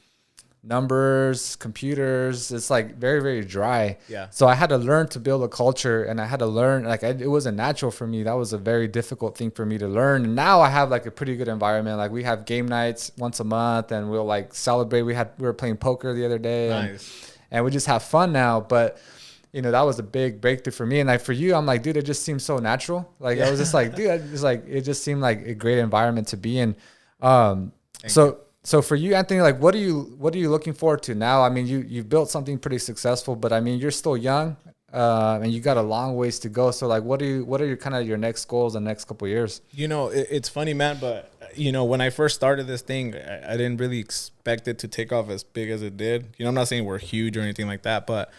S2: numbers, computers. It's like very, very dry.
S3: Yeah.
S2: So I had to learn to build a culture, and I had to learn, like, it wasn't natural for me. That was a very difficult thing for me to learn. And now I have like a pretty good environment. Like we have game nights once a month, and we'll like celebrate. We were playing poker the other day.
S3: Nice.
S2: And we just have fun now. But you know, that was a big breakthrough for me. And like for you, I'm like, dude, it just seems so natural. Like I was just like, dude, it just seemed like a great environment to be in. So So for you, Anthony, like what are you looking forward to now? I mean, you've built something pretty successful, but I mean, you're still young, and you got a long ways to go. So like, what are your kind of your next goals in the next couple of years?
S3: You know, it's funny, man, but you know, when I first started this thing, I didn't really expect it to take off as big as it did. You know, I'm not saying we're huge or anything like that, but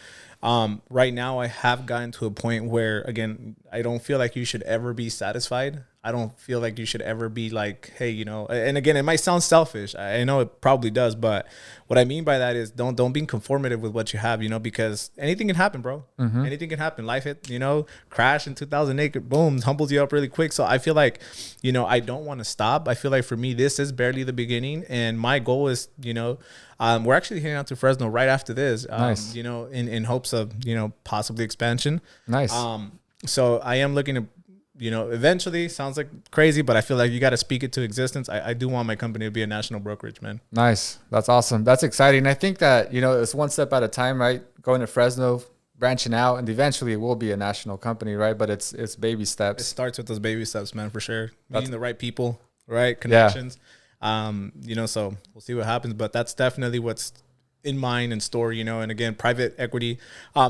S3: right now I have gotten to a point where, again, I don't feel like you should ever be satisfied. I don't feel like you should ever be like, hey, you know, and again, it might sound selfish. I know it probably does, but what I mean by that is don't be conformative with what you have, you know, because anything can happen, bro. Anything can happen. Life hit, you know, crash in 2008, boom, humbles you up really quick. So I feel like, you know, I don't want to stop. I feel like for me, this is barely the beginning. And my goal is, you know, we're actually heading out to Fresno right after this,
S2: Nice.
S3: you know, in hopes of, you know, possibly expansion.
S2: Nice.
S3: So I am looking to, you know, eventually, sounds like crazy, but I feel like you got to speak it to existence. I do want my company to be a national brokerage, man.
S2: Nice. That's awesome. That's exciting. I think that, you know, it's one step at a time, right? Going to Fresno, branching out, and eventually it will be a national company, right? But it's baby
S3: It
S2: steps.
S3: starts with those baby steps, man, for sure. Meeting the right people, right? Connections. You know, so we'll see what happens, but that's definitely what's in mind and store, you know. And again, private equity.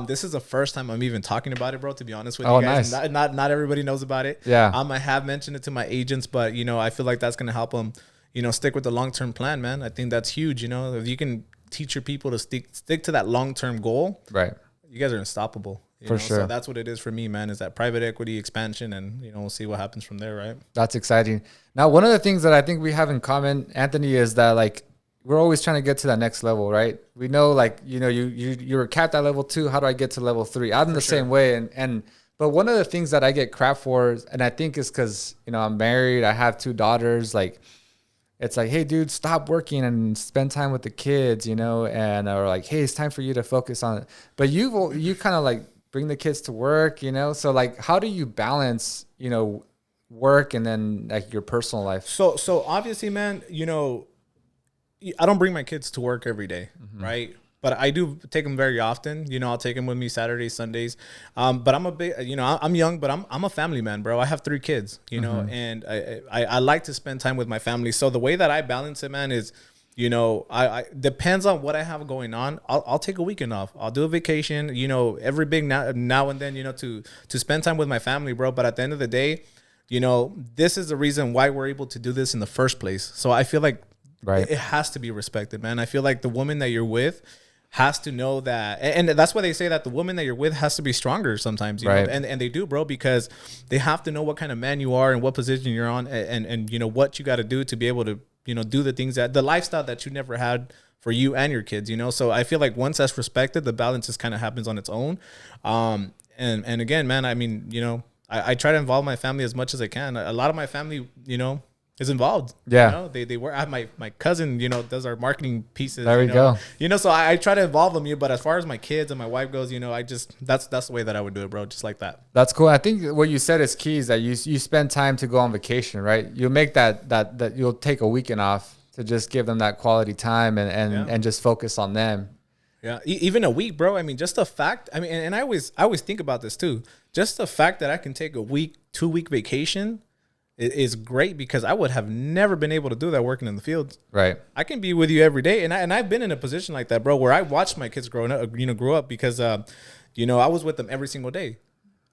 S3: This is the first time I'm even talking about it, bro, to be honest with you guys.
S2: Nice.
S3: Not everybody knows about it.
S2: Yeah.
S3: I have mentioned it to my agents, but you know, I feel like that's going to help them, you know, stick with the long-term plan, man. I think that's huge. You know, if you can teach your people to stick to that long-term goal,
S2: Right.
S3: you guys are unstoppable.
S2: For sure.
S3: So that's what it is for me, man, is that private equity expansion, and, you know, we'll see what happens from there, right?
S2: That's exciting. Now, one of the things that I think we have in common, Anthony, is that like we're always trying to get to that next level, right? We know, like, you know, you were capped at level 2. How do I get to level 3? I'm the same way. But one of the things that I get crap for, and I think is because, you know, I'm married, I have 2 daughters, like, it's like, hey, dude, stop working and spend time with the kids, you know, and or like, hey, it's time for you to focus on it. But you kind of like bring the kids to work, you know? So like, how do you balance, you know, work and then like your personal life?
S3: So obviously, man, you know, I don't bring my kids to work every day, right? But I do take them very often. You know, I'll take them with me Saturdays, Sundays. But I'm a big, you know, I'm young, but I'm a family man, bro. I have 3 kids, you know, and I like to spend time with my family. So the way that I balance it, man, is, you know, I depends on what I have going on. I'll take a weekend off. I'll do a vacation, you know, every big now and then, you know, to spend time with my family, bro. But at the end of the day, you know, this is the reason why we're able to do this in the first place. So I feel like
S2: Right.
S3: it has to be respected, man. I feel like the woman that you're with has to know that, and that's why they say that the woman that you're with has to be stronger sometimes, you
S2: Right.
S3: know, and they do, bro, because they have to know what kind of man you are and what position you're on, and you know what you got to do to be able to, you know, do the things that the lifestyle that you never had for you and your kids, you know. So I feel like once that's respected, the balance just kind of happens on its own. And again, man, I mean, you know, I try to involve my family as much as I can. A lot of my family, you know, is involved.
S2: Yeah.
S3: You know, they work. I have my cousin, you know, does our marketing pieces.
S2: There we go.
S3: You know, so I try to involve them, but as far as my kids and my wife goes, you know, I just, that's the way that I would do it, bro. Just like that.
S2: That's cool. I think what you said is key, is that you spend time to go on vacation, right? You make that you'll take a weekend off to just give them that quality time and just focus on them.
S3: Yeah. Even a week, bro. I mean, just the fact, I mean, and I always think about this too. Just the fact that I can take a 2-week vacation is great, because I would have never been able to do that working in the fields.
S2: Right.
S3: I can be with you every day, and I've been in a position like that, bro, where I watched my kids grow up, because you know, I was with them every single day.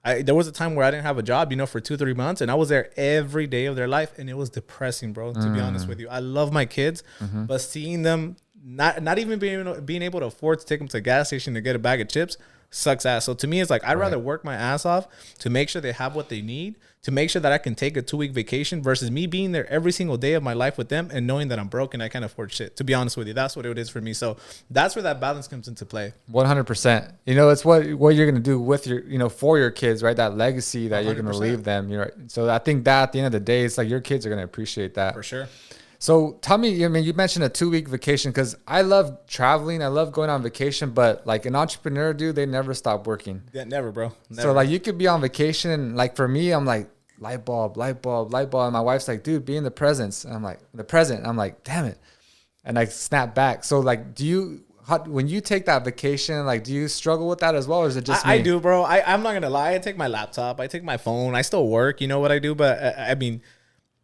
S3: There was a time where I didn't have a job, you know, for 2-3 months, and I was there every day of their life, and it was depressing, bro, to be honest with you. I love my kids, but seeing them not even being able to afford to take them to a gas station to get a bag of chips sucks ass. So to me, it's like, I'd rather work my ass off to make sure they have what they need, to make sure that I can take a 2-week vacation, versus me being there every single day of my life with them and knowing that I'm broke and I can't afford shit. To be honest with you, that's what it is for me. So that's where that balance comes into play.
S2: 100%. You know, it's what you're going to do with your, you know, for your kids, right? That legacy that you're going to
S3: 100%.
S2: leave them. You know, so I think that at the end of the day, it's like your kids are going to appreciate that.
S3: For sure.
S2: So tell me, I mean, you mentioned a 2-week vacation, because I love traveling. I love going on vacation, but like an entrepreneur, dude, they never stop working.
S3: Yeah, never, bro. Never.
S2: So like you could be on vacation, and like for me, I'm like, light bulb. And my wife's like, dude, be in the presence. And I'm like, the present. I'm like, damn it. And I snap back. So like, when you take that vacation, like, do you struggle with that as well? Or is it just me?
S3: I do, bro. I'm not going to lie. I take my laptop. I take my phone. I still work. You know what I do? But I mean,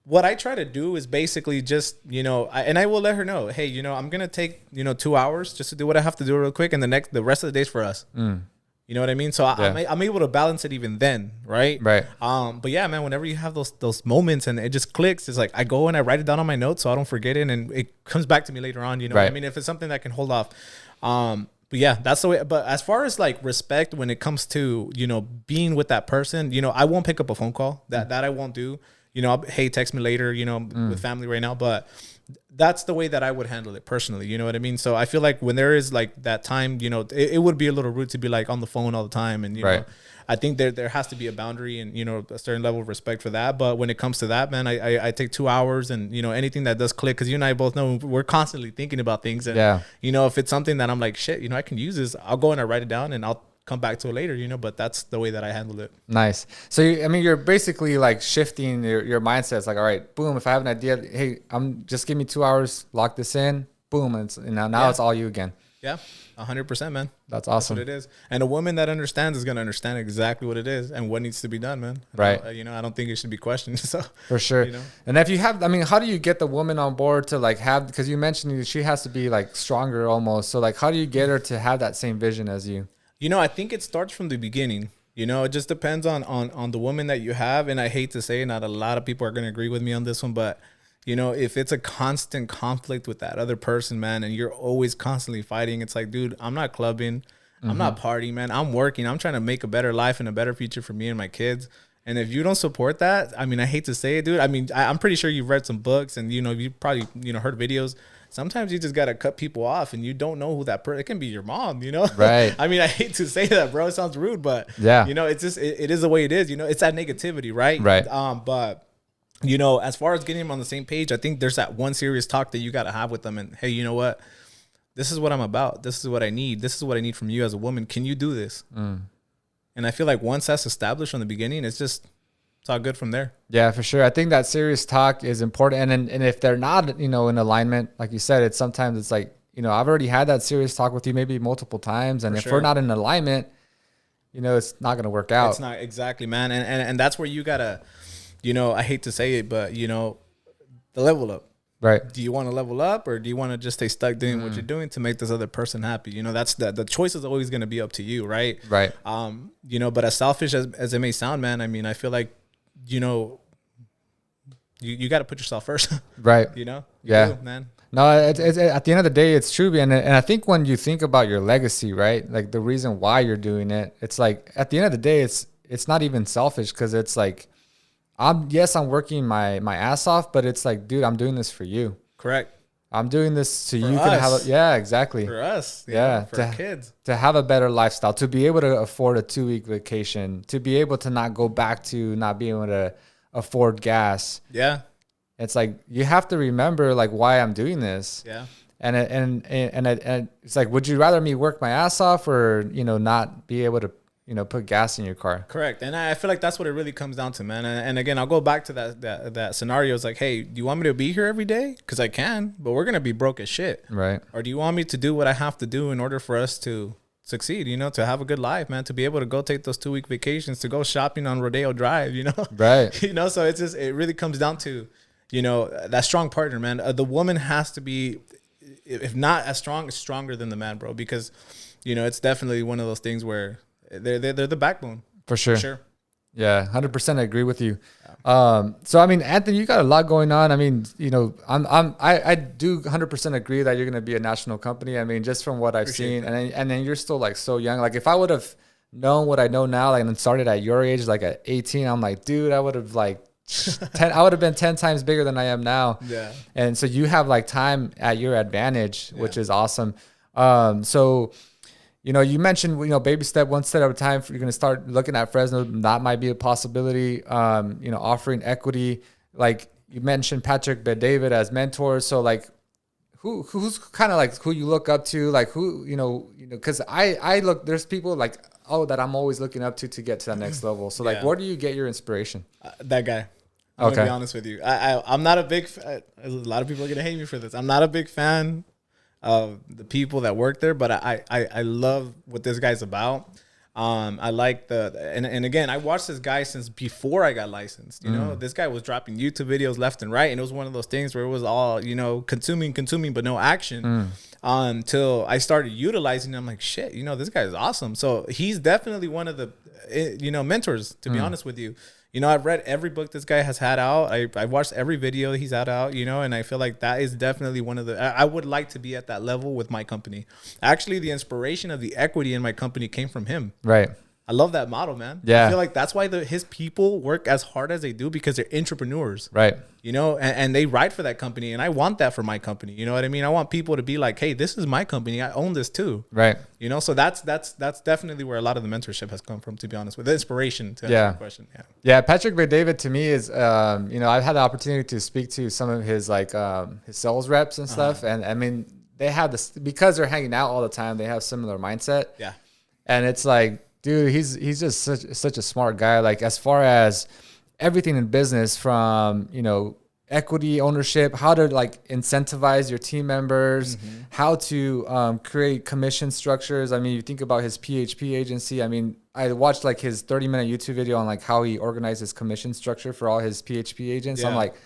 S3: what I try to do is basically just, and I will let her know, hey, I'm going to take, 2 hours just to do what I have to do real quick. And the rest of the day's for us. You know what I mean? So I'm able to balance it even then. Right.
S2: Right.
S3: But yeah, man, whenever you have those moments and it just clicks, it's like I go and I write it down on my notes so I don't forget it. And it comes back to me later on. You know what I mean? If it's something that can hold off. But yeah, that's the way. But as far as like respect, when it comes to, being with that person, I won't pick up a phone call. That I won't do. Hey, text me later, with family right now. But that's the way that I would handle it personally. You know what I mean? So I feel like when there is like that time, it would be a little rude to be like on the phone all the time. And, I think there has to be a boundary and, a certain level of respect for that. But when it comes to that, man, I take 2 hours and, anything that does click, because you and I both know we're constantly thinking about things. And, if it's something that I'm like, shit, I can use this, I'll go and I write it down and I'll come back to it later, but that's the way that I handle it.
S2: Nice. So, you're basically like shifting your mindset. It's like, all right, boom, if I have an idea, hey, just give me 2 hours, lock this in, boom. And now it's all you again. Yeah.
S3: 100%, man.
S2: That's awesome.
S3: That's what it is. And a woman that understands is going to understand exactly what it is and what needs to be done, man.
S2: Right.
S3: I don't think it should be questioned. So
S2: for sure. And if you have, how do you get the woman on board to like have, because you mentioned she has to be like stronger almost. So like, how do you get her to have that same vision as you?
S3: I think it starts from the beginning. It just depends on the woman that you have. And I hate to say, not a lot of people are going to agree with me on this one, but if it's a constant conflict with that other person, man, and you're always constantly fighting, it's like, dude, I'm not clubbing. I'm not partying, man. I'm working. I'm trying to make a better life and a better future for me and my kids. And if you don't support that, I hate to say it, dude. I'm pretty sure you've read some books and, you probably, heard videos. Sometimes you just got to cut people off and you don't know who that person, it can be your mom, Right. I hate to say that, bro. It sounds rude, but yeah, it's just, it is the way it is, it's that negativity, right?
S2: Right.
S3: But as far as getting them on the same page, I think there's that one serious talk that you got to have with them. And hey, you know what? This is what I'm about. This is what I need. This is what I need from you as a woman. Can you do this? And I feel like once that's established from the beginning, it's all good from there. Yeah,
S2: for sure. I think that serious talk is important. And if they're not, in alignment, like you said, sometimes it's like, I've already had that serious talk with you maybe multiple times. And if we're not in alignment, it's not going to work out.
S3: It's not exactly, man. And that's where you got to, I hate to say it, but, the level up.
S2: Right.
S3: Do you want to level up or do you want to just stay stuck doing what you're doing to make this other person happy? That's the choice is always going to be up to you. Right.
S2: Right.
S3: But as selfish as it may sound, man, I feel like, you got to put yourself first.
S2: Right.
S3: Yeah.
S2: Do,
S3: man.
S2: No, it's at the end of the day, it's true. And I think when you think about your legacy, right, like the reason why you're doing it, it's like at the end of the day, it's not even selfish because it's like, I'm working my ass off, but it's like, dude, I'm doing this for you.
S3: Correct.
S2: I'm doing this so
S3: for
S2: you
S3: us.
S2: can have exactly.
S3: For us.
S2: For
S3: our kids.
S2: To have a better lifestyle, to be able to afford a 2-week vacation, to be able to not go back to not being able to afford gas.
S3: Yeah.
S2: It's like, you have to remember like why I'm doing this.
S3: Yeah.
S2: And it's like, would you rather me work my ass off or, not be able to, put gas in your car?
S3: Correct. And I feel like that's what it really comes down to, man. And again, I'll go back to that scenario. It's like, hey, do you want me to be here every day? Because I can, but we're going to be broke as shit.
S2: Right.
S3: Or do you want me to do what I have to do in order for us to succeed, to have a good life, man, to be able to go take those 2-week vacations, to go shopping on Rodeo Drive,
S2: Right.
S3: So it's just, it really comes down to, that strong partner, man. The woman has to be, if not as strong, stronger than the man, bro, because, it's definitely one of those things where they're the backbone.
S2: For sure.
S3: For sure.
S2: Yeah, 100% I agree with you. So Anthony, you got a lot going on. I do 100% agree that you're going to be a national company. Just from what I've seen, and then you're still like so young. Like if I would have known what I know now, like and started at your age, like at 18, I'm like, dude, I would have like I would have been 10 times bigger than I am now.
S3: Yeah.
S2: And so you have like time at your advantage, which is awesome. So you mentioned, baby step, one step at a time. You're going to start looking at Fresno. That might be a possibility. Offering equity. Like you mentioned Patrick Bet-David as mentors. So like, who's kind of like who you look up to? Like who, because I look, there's people like, that I'm always looking up to get to that next level. So like, where do you get your inspiration?
S3: That guy. I'm going to be honest with you. I'm not a big, a lot of people are going to hate me for this. I'm not a big fan of the people that work there, but I love what this guy's about. I like and again, I watched this guy since before I got licensed. You know, this guy was dropping YouTube videos left and right, and it was one of those things where it was all, you know, consuming, but no action. Until I started utilizing it, I'm like, shit, you know, this guy is awesome. So he's definitely one of the, you know, mentors, to be honest with you. You know, I've read every book this guy has had out. I've watched every video he's had out, you know, and I feel like that is definitely one of the, I would like to be at that level with my company. Actually, the inspiration of the equity in my company came from him.
S2: Right.
S3: I love that model, man.
S2: Yeah.
S3: I feel like that's why his people work as hard as they do, because they're entrepreneurs.
S2: Right.
S3: You know, and they ride for that company. And I want that for my company. You know what I mean? I want people to be like, hey, this is my company. I own this too.
S2: Right.
S3: You know, so that's definitely where a lot of the mentorship has come from, to be honest with the inspiration to answer your question. Yeah.
S2: Yeah. Patrick Bet-David to me is, you know, I've had the opportunity to speak to some of his like his sales reps and stuff. And I mean, they have this, because they're hanging out all the time, they have similar mindset.
S3: Yeah.
S2: And it's like, dude, he's just such a smart guy. Like, as far as everything in business, from, you know, equity ownership, how to like incentivize your team members, how to create commission structures. I mean, you think about his PHP agency. I mean, I watched like his 30-minute YouTube video on like how he organized his commission structure for all his PHP agents.
S3: Yeah.
S2: I'm like,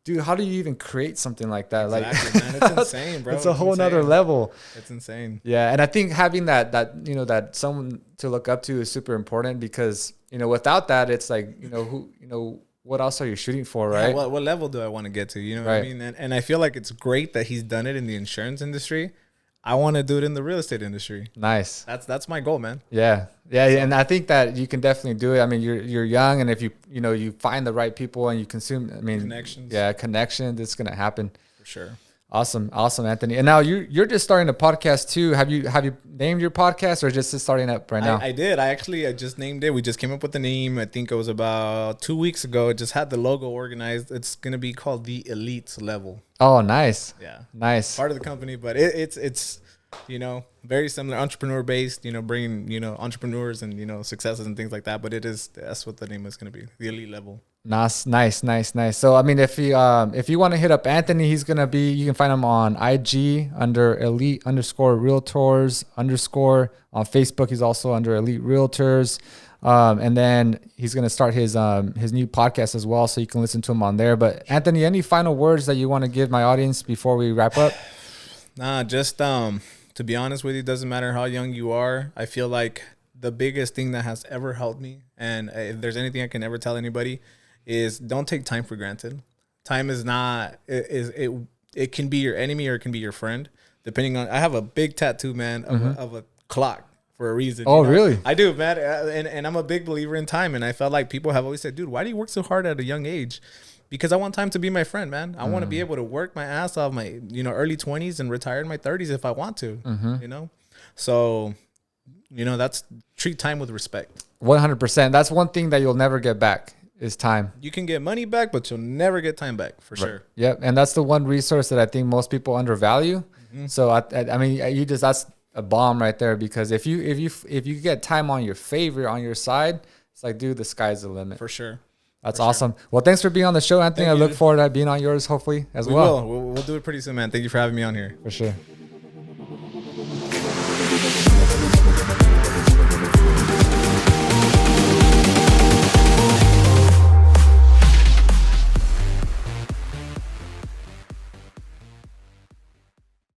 S2: dude, how do you even create something like that?
S3: Exactly, man. It's insane, bro.
S2: It's a whole nother level.
S3: It's insane.
S2: Yeah. And I think having that, you know, that someone to look up to is super important, because, you know, without that, it's like, you know, what else are you shooting for, right?
S3: Yeah, what level do I want to get to? You know what I mean? And I feel like it's great that he's done it in the insurance industry. I want to do it in the real estate industry.
S2: Nice.
S3: That's my goal, man.
S2: Yeah. Yeah. So, and I think that you can definitely do it. I mean, you're young, and if you find the right people and you consume, I mean, connections, it's going to happen.
S3: For sure.
S2: Awesome, Anthony. And now you're just starting a podcast too. Have you named your podcast, or just starting up right now?
S3: I did. I just named it. We just came up with the name. I think it was about 2 weeks ago. It just had the logo organized. It's gonna be called the Elite Level.
S2: Oh, nice.
S3: Yeah,
S2: nice.
S3: Part of the company, but it's you know, very similar, entrepreneur based. You know, bringing, you know, entrepreneurs and, you know, successes and things like that. But that's what the name is gonna be, the Elite Level.
S2: Nice. So, I mean, if you want to hit up Anthony, you can find him on IG under Elite_Realtors_ on Facebook. He's also under Elite Realtors. And then he's going to start his new podcast as well, so you can listen to him on there. But Anthony, any final words that you want to give my audience before we wrap up?
S3: Nah, just, to be honest with you, it doesn't matter how young you are. I feel like the biggest thing that has ever helped me, and if there's anything I can ever tell anybody, is don't take time for granted. Time is not, it can be your enemy or it can be your friend, depending on, I have a big tattoo, man, of a clock for a reason.
S2: Oh,
S3: you know?
S2: really?
S3: I do, man. And I'm a big believer in time. And I felt like people have always said, dude, why do you work so hard at a young age? Because I want time to be my friend, man. I want to be able to work my ass off my, you know, early 20s and retire in my 30s if I want to, you know? So, you know, treat time with respect.
S2: 100%. That's one thing that you'll never get back. Is time.
S3: You can get money back, but you'll never get time back, for sure.
S2: Yep. And that's the one resource that I think most people undervalue. So I mean, that's a bomb right there, because if you get time on your favor, on your side, it's like, dude, the sky's the limit.
S3: For sure.
S2: That's awesome. Well, thanks for being on the show, Anthony. I look forward to being on yours, hopefully, as well.
S3: We'll do it pretty soon, man. Thank you for having me on here.
S2: For sure.